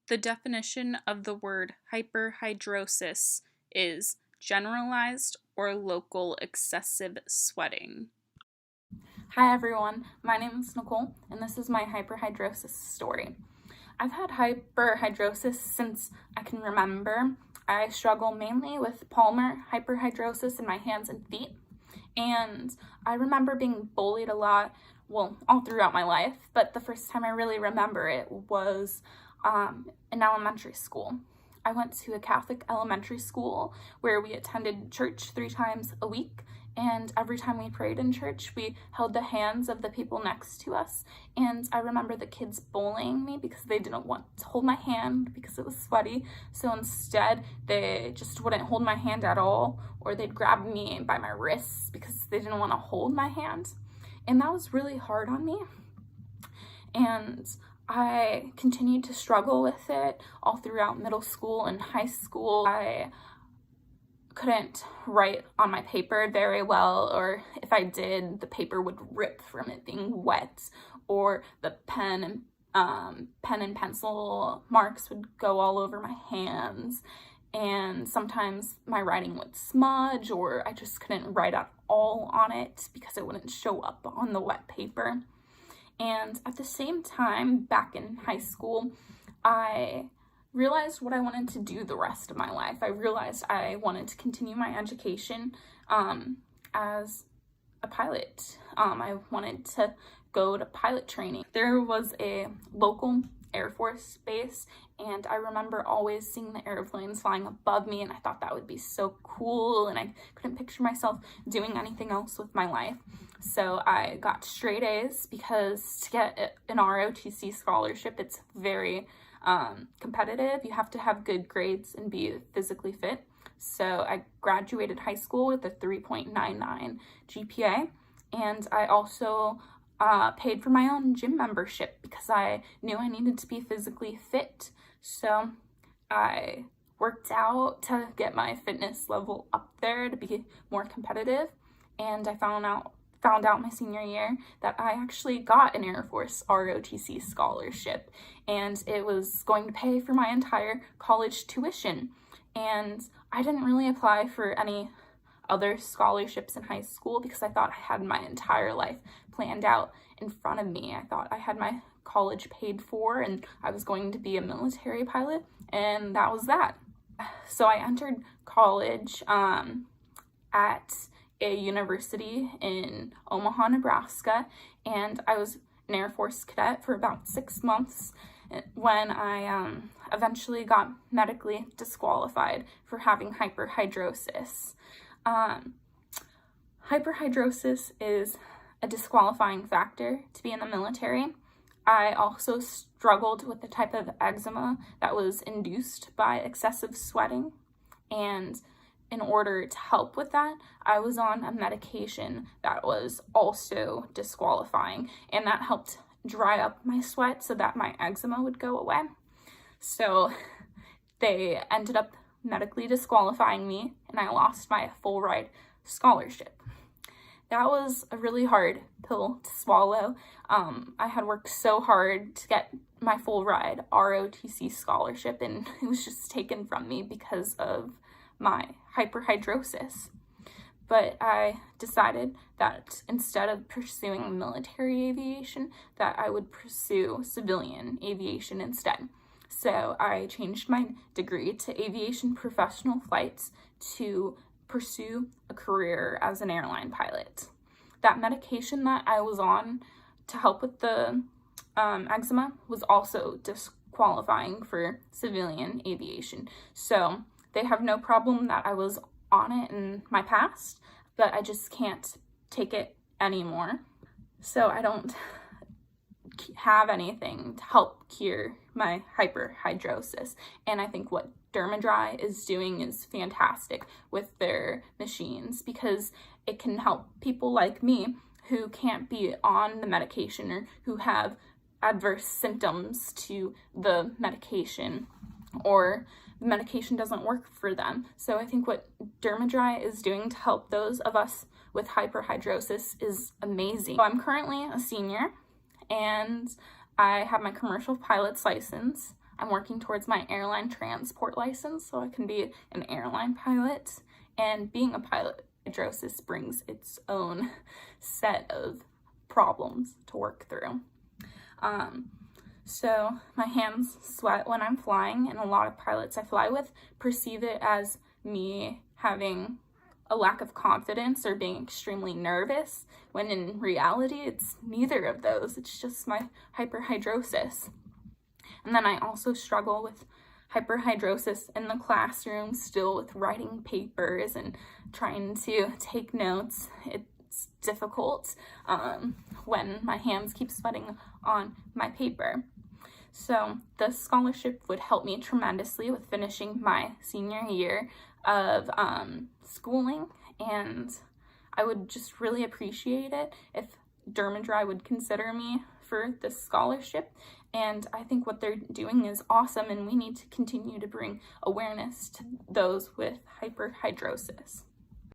The definition of the word hyperhidrosis is generalized or local excessive sweating. Hi everyone, my name is Nicole and this is my hyperhidrosis story. I've had hyperhidrosis since I can remember. I struggle mainly with palmar hyperhidrosis in my hands and feet, and I remember being bullied a lot, well, all throughout my life, but the first time I really remember it was in elementary school. I went to a Catholic elementary school where we attended church 3 times a week, and every time we prayed in church, we held the hands of the people next to us. And I remember the kids bullying me because they didn't want to hold my hand because it was sweaty. So instead, they just wouldn't hold my hand at all, or they'd grab me by my wrists because they didn't want to hold my hand. And that was really hard on me. And I continued to struggle with it all throughout middle school and high school. I couldn't write on my paper very well, or if I did, the paper would rip from it being wet, or the pen and pencil marks would go all over my hands, and sometimes my writing would smudge, or I just couldn't write at all on it because it wouldn't show up on the wet paper. And at the same time, back in high school, I realized what I wanted to do the rest of my life. I realized I wanted to continue my education as a pilot. I wanted to go to pilot training. There was a local Air Force base, and I remember always seeing the airplanes flying above me, and I thought that would be so cool, and I couldn't picture myself doing anything else with my life. So I got straight A's because to get an ROTC scholarship, it's very competitive. You have to have good grades and be physically fit. So I graduated high school with a 3.99 GPA, and I also paid for my own gym membership because I knew I needed to be physically fit. So I worked out to get my fitness level up there to be more competitive, and I found out my senior year that I actually got an Air Force ROTC scholarship, and it was going to pay for my entire college tuition. And I didn't really apply for any other scholarships in high school because I thought I had my entire life planned out in front of me. I thought I had my college paid for and I was going to be a military pilot, and that was that. So I entered college at a university in Omaha, Nebraska, and I was an Air Force cadet for about 6 months when I eventually got medically disqualified for having hyperhidrosis. Hyperhidrosis is a disqualifying factor to be in the military. I also struggled with the type of eczema that was induced by excessive sweating, and in order to help with that, I was on a medication that was also disqualifying, and that helped dry up my sweat so that my eczema would go away. So they ended up medically disqualifying me, and I lost my full ride scholarship. That was a really hard pill to swallow. I had worked so hard to get my full ride ROTC scholarship, and it was just taken from me because of my hyperhidrosis. But I decided that instead of pursuing military aviation, that I would pursue civilian aviation instead. So I changed my degree to aviation professional flights to pursue a career as an airline pilot. That medication that I was on to help with the eczema was also disqualifying for civilian aviation. So they have no problem that I was on it in my past, but I just can't take it anymore. So I don't have anything to help cure my hyperhidrosis. And I think what Dermadry is doing is fantastic with their machines because it can help people like me who can't be on the medication or who have adverse symptoms to the medication, or the medication doesn't work for them. So I think what Dermadry is doing to help those of us with hyperhidrosis is amazing. So I'm currently a senior, and I have my commercial pilot's license. I'm working towards my airline transport license so I can be an airline pilot. And being a pilot, hydrosis brings its own set of problems to work through. So my hands sweat when I'm flying, and a lot of pilots I fly with perceive it as me having a lack of confidence or being extremely nervous, when in reality it's neither of those. It's just my hyperhidrosis. And then I also struggle with hyperhidrosis in the classroom still, with writing papers and trying to take notes. It's difficult when my hands keep sweating on my paper. So the scholarship would help me tremendously with finishing my senior year of schooling, and I would just really appreciate it if Dermadry would consider me for this scholarship. And I think what they're doing is awesome, and we need to continue to bring awareness to those with hyperhidrosis.